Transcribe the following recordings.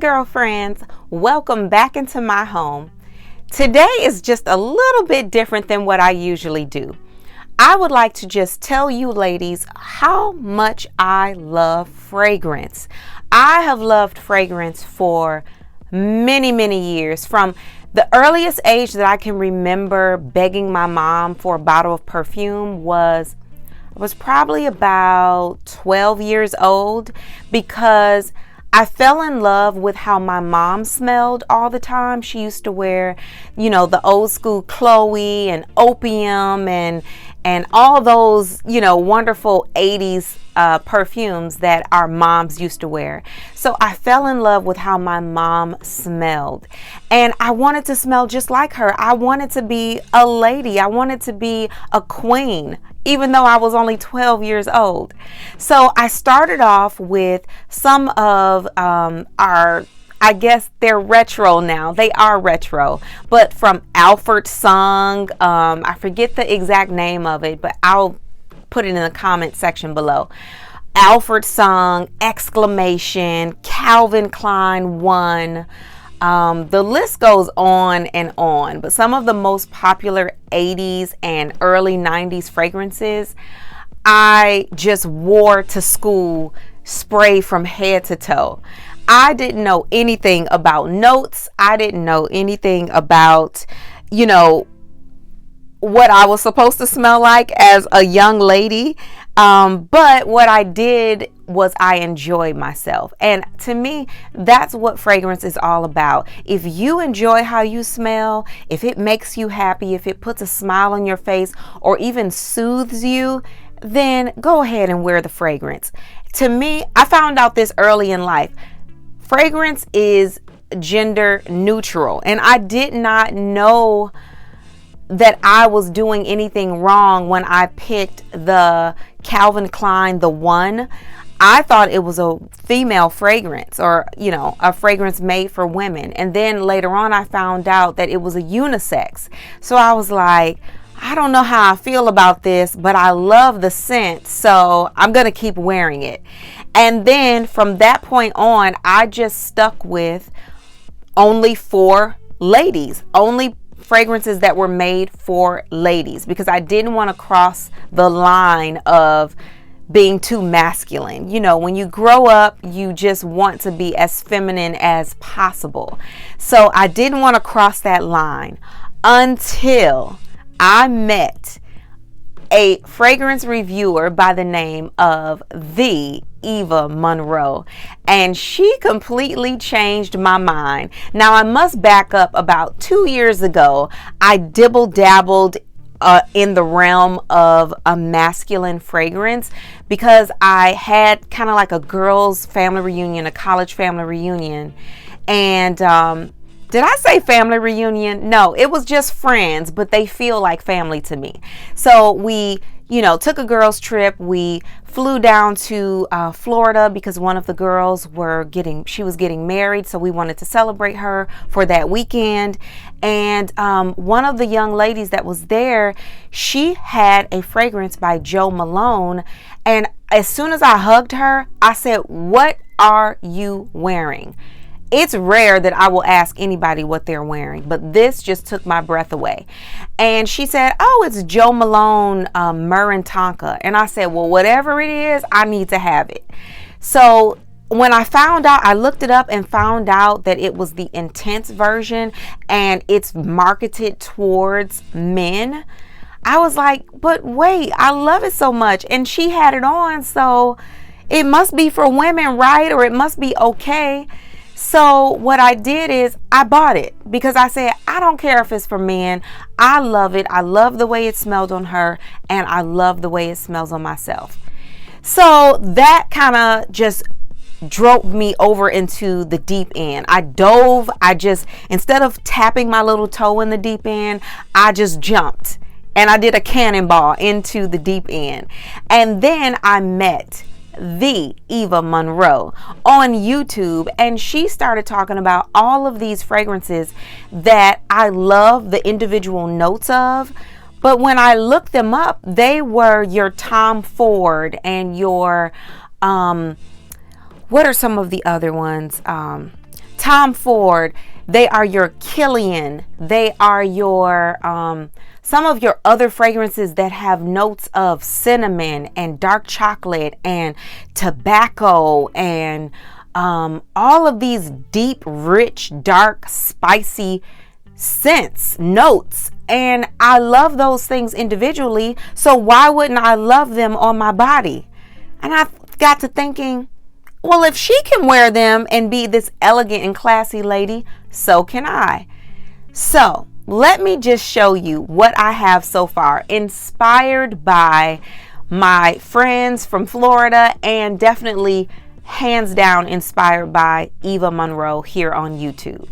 girlfriends, welcome back into my home. Today is just a little bit different than what I usually do. I would like to just tell you ladies how much I love fragrance. I have loved fragrance for many years. From the earliest age that I can remember begging my mom for a bottle of perfume was probably about 12 years old, because I fell in love with how my mom smelled all the time. She used to wear, the old school Chloe and Opium and all those, wonderful 80s perfumes that our moms used to wear. So I fell in love with how my mom smelled. And I wanted to smell just like her. I wanted to be a lady. I wanted to be a queen, even though I was only 12 years old. So I started off with some of I guess they're retro now. They are retro, but from Alfred song. I forget the exact name of it, but I'll put it in the comment section below. Alfred song, Exclamation, Calvin Klein one. The list goes on and on, but some of the most popular 80s and early 90s fragrances I just wore to school, spray from head to toe. I didn't know anything about notes. I didn't know anything about, what I was supposed to smell like as a young lady. But what I did was I enjoyed myself. And to me, that's what fragrance is all about. If you enjoy how you smell, if it makes you happy, if it puts a smile on your face or even soothes you, then go ahead and wear the fragrance. To me, I found out this early in life. Fragrance is gender neutral, and I did not know that I was doing anything wrong when I picked the Calvin Klein, the one. I thought it was a female fragrance, or, a fragrance made for women. And then later on, I found out that it was a unisex. So I was like, I don't know how I feel about this, but I love the scent, so I'm going to keep wearing it. And then from that point on, I just stuck with only for ladies, only fragrances that were made for ladies, because I didn't want to cross the line of being too masculine. When you grow up, you just want to be as feminine as possible. So I didn't want to cross that line until I met a fragrance reviewer by the name of the Eva Monroe, and she completely changed my mind. Now, I must back up. About 2 years ago, I dibble-dabbled in the realm of a masculine fragrance, because I had kind of like a girls' family reunion, a college family reunion, and did I say family reunion? No, it was just friends, but they feel like family to me. So we, took a girls' trip. We flew down to Florida because one of the girls she was getting married. So we wanted to celebrate her for that weekend. And one of the young ladies that was there, she had a fragrance by Joe Malone. And as soon as I hugged her, I said, "What are you wearing?" It's rare that I will ask anybody what they're wearing, but this just took my breath away. And she said, "Oh, it's Joe Malone, Myrrh and Tonka." And I said, "Well, whatever it is, I need to have it." So when I found out, I looked it up and found out that it was the intense version and it's marketed towards men. I was like, but wait, I love it so much. And she had it on, so it must be for women, right? Or it must be okay. So what I did is I bought it because I said, I don't care if it's for men. I love it. I love the way it smelled on her, and I love the way it smells on myself. So that kind of just drove me over into the deep end. Instead of tapping my little toe in the deep end, I just jumped and I did a cannonball into the deep end. And then I met the Eva Monroe on YouTube, and she started talking about all of these fragrances that I love the individual notes of, but when I looked them up, they were your Tom Ford and your what are some of the other ones? Tom Ford. They are your Killian. They are your some of your other fragrances that have notes of cinnamon and dark chocolate and tobacco and all of these deep, rich, dark, spicy scents, notes. And I love those things individually. So why wouldn't I love them on my body? And I got to thinking, well, if she can wear them and be this elegant and classy lady, so can I. So let me just show you what I have so far, inspired by my friends from Florida and definitely hands down inspired by Eva Monroe here on YouTube.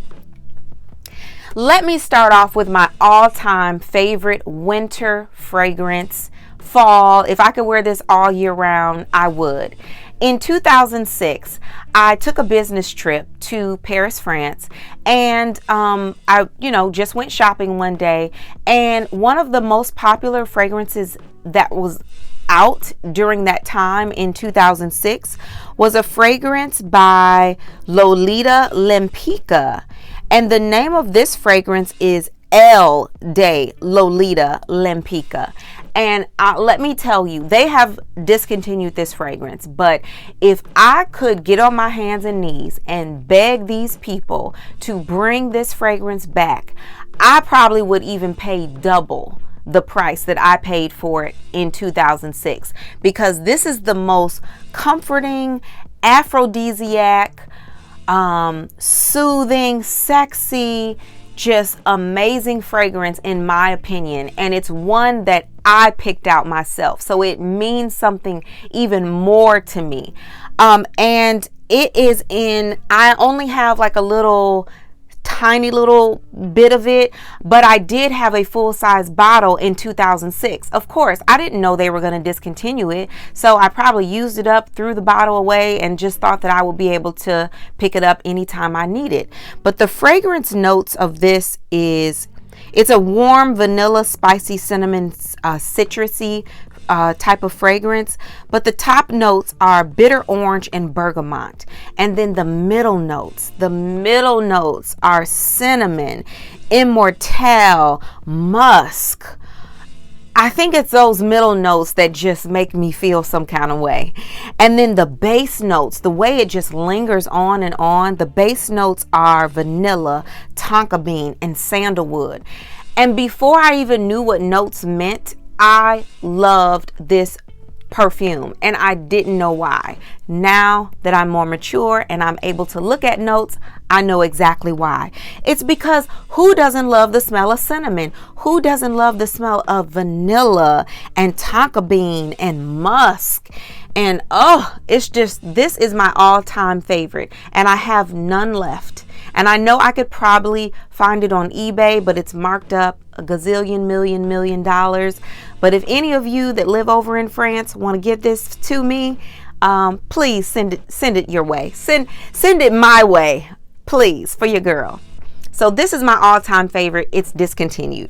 Let me start off with my all-time favorite winter fragrance, fall. If I could wear this all year round, I would. In 2006, I took a business trip to Paris, France, and I just went shopping one day, and one of the most popular fragrances that was out during that time in 2006 was a fragrance by Lolita Lempicka, and the name of this fragrance is El de Lolita Lempicka. And let me tell you, they have discontinued this fragrance, but if I could get on my hands and knees and beg these people to bring this fragrance back, I probably would even pay double the price that I paid for it in 2006, because this is the most comforting, aphrodisiac, soothing, sexy, just amazing fragrance in my opinion, and it's one that I picked out myself, so it means something even more to me. And it is I only have like a little tiny little bit of it, but I did have a full-size bottle in 2006. Of course, I didn't know they were going to discontinue it, so I probably used it up, threw the bottle away, and just thought that I would be able to pick it up anytime I need it. But the fragrance notes of this it's a warm vanilla, spicy, cinnamon, citrusy type of fragrance, but the top notes are bitter orange and bergamot, and then the middle notes are cinnamon, immortelle, musk. I think it's those middle notes that just make me feel some kind of way. And then the base notes, the way it just lingers on and on, the base notes are vanilla, tonka bean, and sandalwood. And before I even knew what notes meant, I loved this perfume, and I didn't know why. Now that I'm more mature and I'm able to look at notes, I know exactly why. It's because who doesn't love the smell of cinnamon? Who doesn't love the smell of vanilla and tonka bean and musk? And it's just, this is my all-time favorite, and I have none left. And I know I could probably find it on eBay, but it's marked up a gazillion million dollars. But if any of you that live over in France want to give this to me, please send it your way. Send it my way, please, for your girl. So this is my all-time favorite. It's discontinued.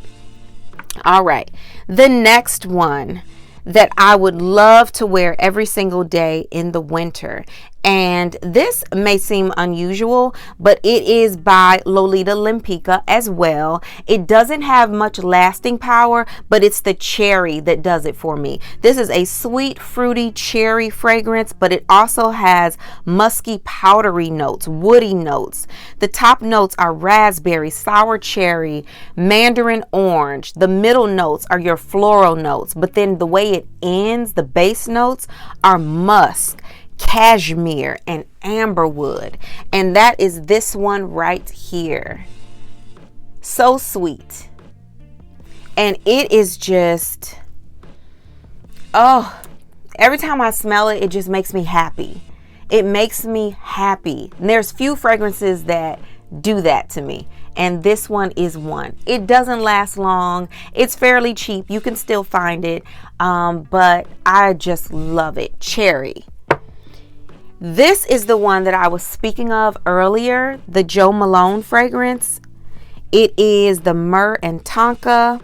All right. The next one that I would love to wear every single day in the winter, and this may seem unusual, but it is by Lolita Lempicka as well. It doesn't have much lasting power, but it's the cherry that does it for me. This is a sweet, fruity cherry fragrance, but it also has musky, powdery notes, woody notes. The top notes are raspberry, sour cherry, mandarin orange. The middle notes are your floral notes, but then the way it ends, the base notes are musk, cashmere, and amberwood. And that is this one right here. So sweet. And it is just, every time I smell it, it just makes me happy. It makes me happy. And there's few fragrances that do that to me, and this one is one. It doesn't last long. It's fairly cheap. You can still find it, but I just love it. Cherry. This is the one that I was speaking of earlier, the Jo Malone fragrance. It is the Myrrh and Tonka.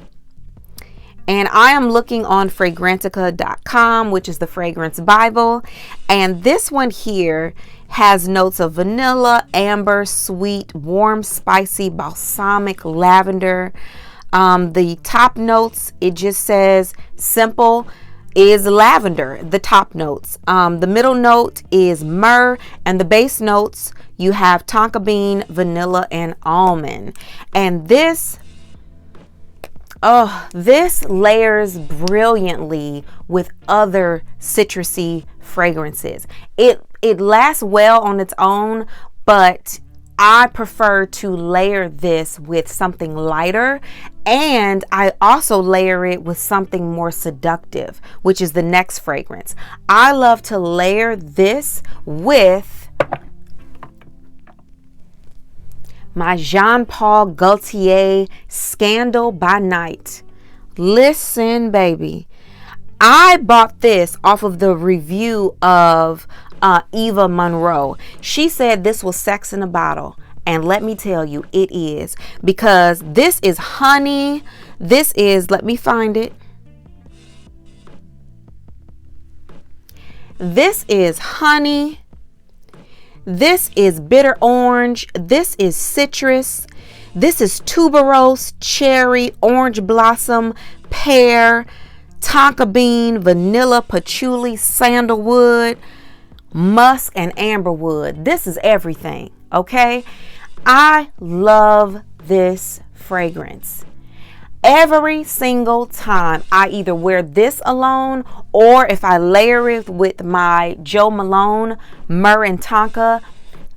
And I am looking on Fragrantica.com, which is the fragrance Bible. And this one here has notes of vanilla, amber, sweet, warm, spicy, balsamic, lavender. The top notes, it just says simple, is lavender, the top notes. The middle note is myrrh, and the base notes, you have tonka bean, vanilla, and almond. And this layers brilliantly with other citrusy fragrances. It lasts well on its own, but I prefer to layer this with something lighter, and I also layer it with something more seductive, which is the next fragrance. I love to layer this with my Jean Paul Gaultier Scandal by Night. Listen, baby, I bought this off of the review of Eva Monroe. She said this was sex in a bottle, and let me tell you, it is, because this is honey. This is, let me find it. This is honey. This is bitter orange. This is citrus. This is tuberose, cherry, orange blossom, pear, tonka bean, vanilla, patchouli, sandalwood, musk, and amberwood. This is everything, okay? I love this fragrance. Every single time I either wear this alone, or if I layer it with my Jo Malone Myrrh and Tonka,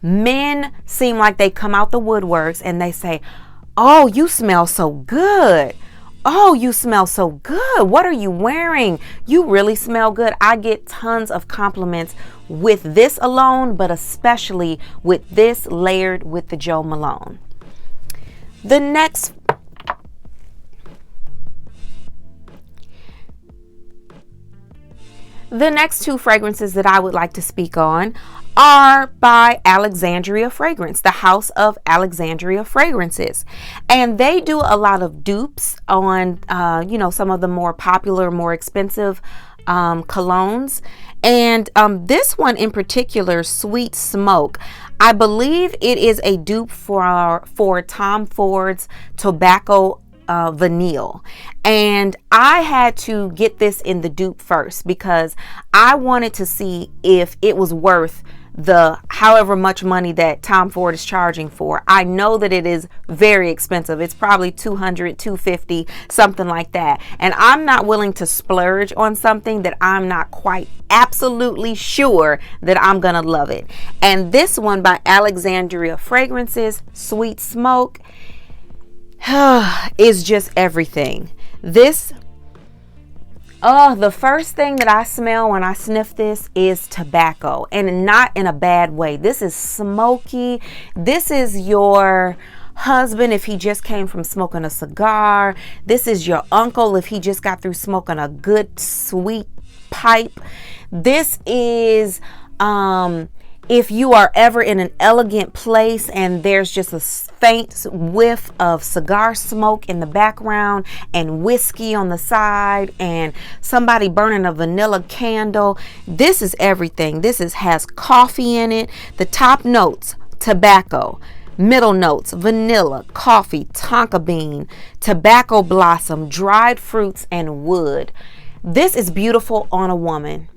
men seem like they come out the woodworks and they say, "Oh, you smell so good. Oh, you smell so good. What are you wearing? You really smell good." I get tons of compliments with this alone, but especially with this layered with the Jo Malone. The next two fragrances that I would like to speak on are by Alexandria Fragrance, the House of Alexandria Fragrances. And they do a lot of dupes on, some of the more popular, more expensive colognes. And this one in particular, Sweet Smoke, I believe it is a dupe for Tom Ford's Tobacco Vanillé. And I had to get this in the dupe first because I wanted to see if it was worth the however much money that Tom Ford is charging for. I know that it is very expensive. It's probably $200, $250, something like that. And I'm not willing to splurge on something that I'm not quite absolutely sure that I'm gonna love it. And this one by Alexandria Fragrances, Sweet Smoke, is just everything. The first thing that I smell when I sniff this is tobacco, and not in a bad way. This is smoky. This is your husband if he just came from smoking a cigar. This is your uncle if he just got through smoking a good sweet pipe. This is if you are ever in an elegant place and there's just a faint whiff of cigar smoke in the background and whiskey on the side and somebody burning a vanilla candle, this is everything. This has coffee in it. The top notes, tobacco. Middle notes, vanilla, coffee, tonka bean, tobacco blossom, dried fruits, and wood. This is beautiful on a woman.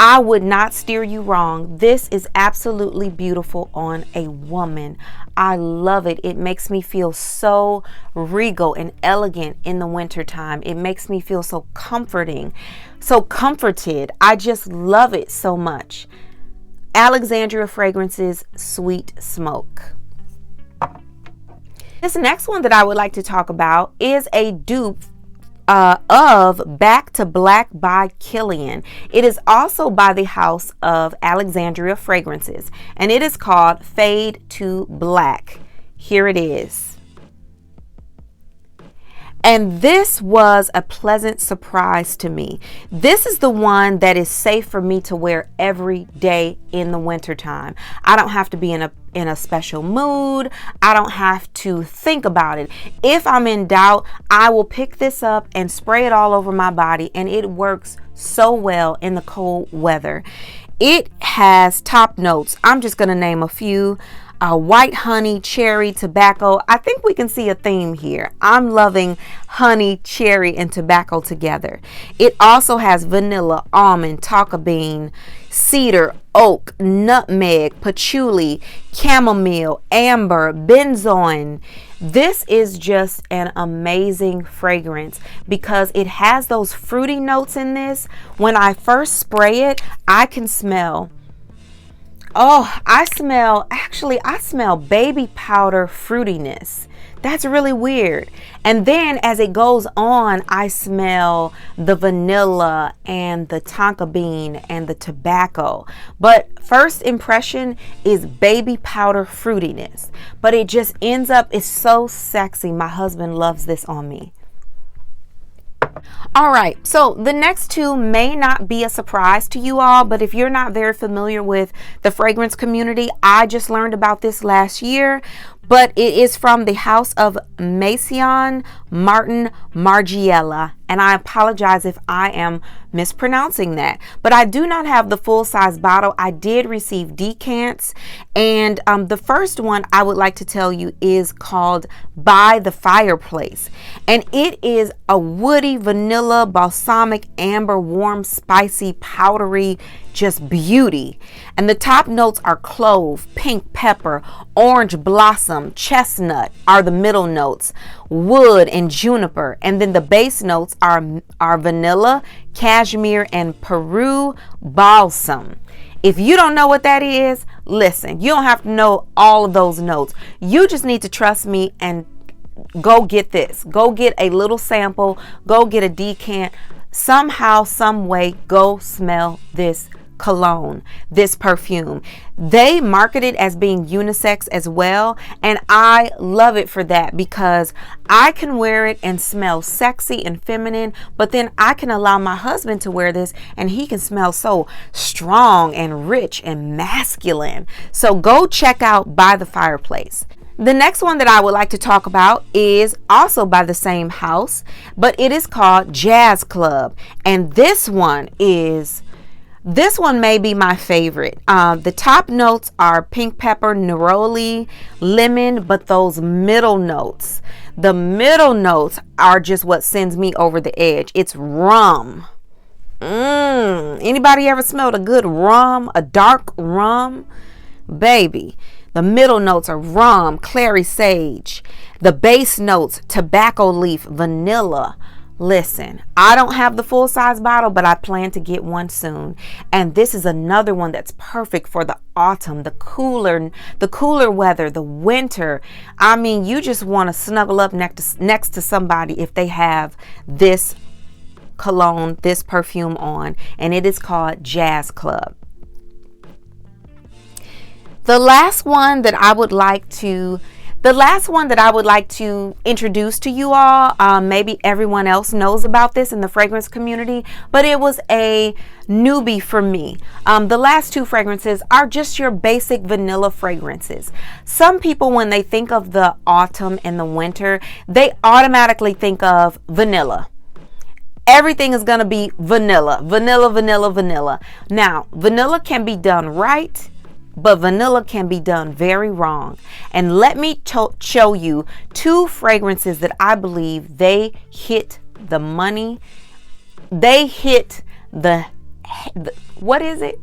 I would not steer you wrong. This is absolutely beautiful on a woman. I love it. It makes me feel so regal and elegant in the wintertime. It makes me feel so comforting, so comforted. I just love it so much. Alexandria Fragrances, Sweet Smoke. This next one that I would like to talk about is a dupe of Back to Black by Kilian. It is also by the House of Alexandria Fragrances, and it is called Fade to Black. Here it is. And this was a pleasant surprise to me. This is the one that is safe for me to wear every day in the wintertime. I don't have to be in a special mood. I don't have to think about it. If I'm in doubt, I will pick this up and spray it all over my body, and it works so well in the cold weather. It has top notes. I'm just going to name a few. White honey, cherry, tobacco. I think we can see a theme here. I'm loving honey, cherry, and tobacco together. It also has vanilla, almond, tonka bean, cedar, oak, nutmeg, patchouli, chamomile, amber, benzoin. This is just an amazing fragrance because it has those fruity notes in this. When I first spray it, I can smell, I smell baby powder fruitiness. That's really weird. And then as it goes on, I smell the vanilla and the tonka bean and the tobacco. But first impression is baby powder fruitiness. But it just ends up, it's so sexy. My husband loves this on me. All right, so the next two may not be a surprise to you all, but if you're not very familiar with the fragrance community, I just learned about this last year, but it is from the house of Maison Margiela, and I apologize if I am mispronouncing that, but I do not have the full-size bottle. I did receive decants, and the first one I would like to tell you is called By the Fireplace, and it is a woody, vanilla, balsamic, amber, warm, spicy, powdery, just beauty. And the top notes are clove, pink pepper, orange blossom, chestnut are the middle notes, wood and juniper, and then the base notes are vanilla, cashmere, and Peru balsam. If you don't know what that is, listen, you don't have to know all of those notes. You just need to trust me and go get this. Go get a little sample. Go get a decant. Somehow, some way, go smell this cologne, this perfume. They market it as being unisex as well, and I love it for that because I can wear it and smell sexy and feminine, but then I can allow my husband to wear this and he can smell so strong and rich and masculine. So go check out By the Fireplace. The next one that I would like to talk about is also by the same house, but it is called Jazz Club, and this one may be my favorite. The top notes are pink pepper, neroli, lemon, but those middle notes, the middle notes are just what sends me over the edge. It's rum. Anybody ever smelled a good rum, a dark rum? Baby. The middle notes are rum, clary sage. The base notes, tobacco leaf, vanilla. Listen, I don't have the full-size bottle, but I plan to get one soon. And this is another one that's perfect for the autumn, the cooler weather, the winter. I mean, you just want to snuggle up next to somebody if they have this cologne, this perfume on, and it is called Jazz Club. The last one that I would like to introduce to you all, maybe everyone else knows about this in the fragrance community, but it was a newbie for me. The last two fragrances are just your basic vanilla fragrances. Some people, when they think of the autumn and the winter, they automatically think of vanilla. Everything is going to be vanilla, vanilla, vanilla, vanilla. Now, vanilla can be done right, but vanilla can be done very wrong. And let me show you two fragrances that I believe they hit the money. They hit what is it?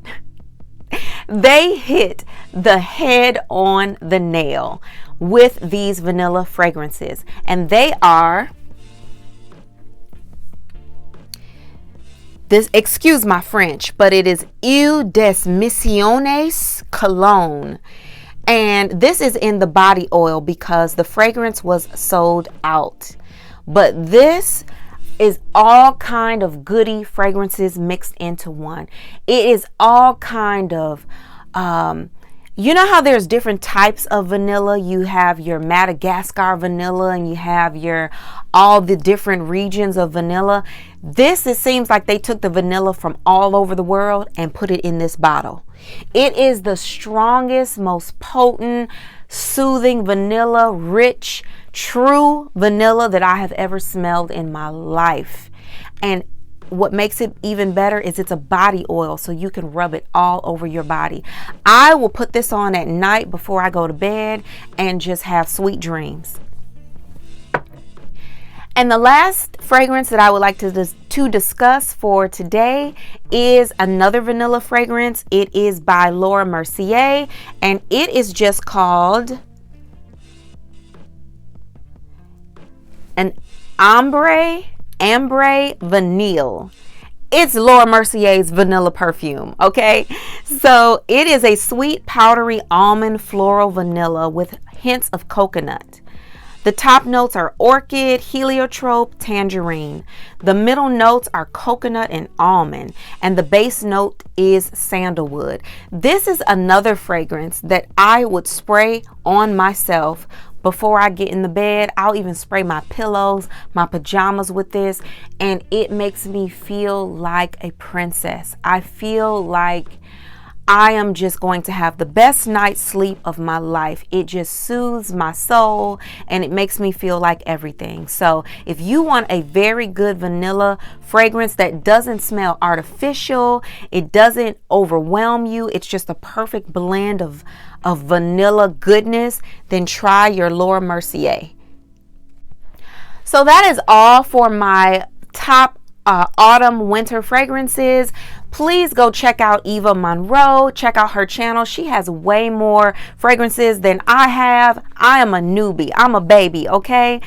They hit the head on the nail with these vanilla fragrances. And they are this, excuse my French, but it is Eau des Missiones Cologne. And this is in the body oil because the fragrance was sold out. But this is all kind of goody fragrances mixed into one. It is all kind of, you know how there's different types of vanilla? You have your Madagascar vanilla and you have all the different regions of vanilla. It seems like they took the vanilla from all over the world and put it in this bottle. It is the strongest, most potent, soothing vanilla, rich, true vanilla that I have ever smelled in my life. And what makes it even better is it's a body oil, so you can rub it all over your body. I will put this on at night before I go to bed and just have sweet dreams. And the last fragrance that I would like to discuss for today is another vanilla fragrance. It is by Laura Mercier, and it is just called an Ambre Vanille. It's Laura Mercier's vanilla perfume, okay? So it is a sweet, powdery almond floral vanilla with hints of coconut. The top notes are orchid, heliotrope, tangerine. The middle notes are coconut and almond, and the base note is sandalwood. This is another fragrance that I would spray on myself before I get in the bed. I'll even spray my pillows, my pajamas with this, and it makes me feel like a princess. I feel like I am just going to have the best night's sleep of my life. It just soothes my soul and it makes me feel like everything. So if you want a very good vanilla fragrance that doesn't smell artificial, it doesn't overwhelm you, it's just a perfect blend of vanilla goodness, then try your Laura Mercier. So that is all for my top autumn winter fragrances. Please go check out Eva Monroe. Check out her channel. She has way more fragrances than I have. I am a newbie. I'm a baby, okay?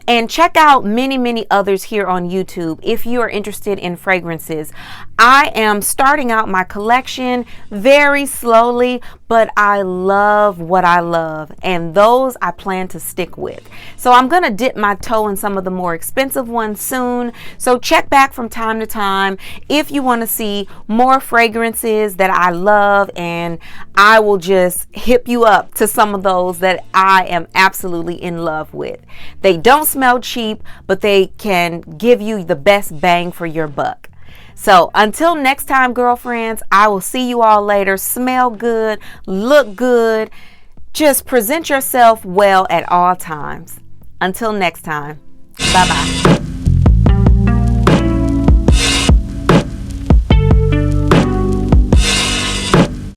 And check out many others here on YouTube if you are interested in fragrances. I am starting out my collection very slowly, but I love what I love, and those I plan to stick with. So I'm going to dip my toe in some of the more expensive ones soon. So check back from time to time if you want to see more fragrances that I love, and I will just hip you up to some of those that I am absolutely in love with. They don't smell cheap, but they can give you the best bang for your buck. So until next time, girlfriends, I will see you all later. Smell good, look good, just present yourself well at all times. Until next time, bye-bye.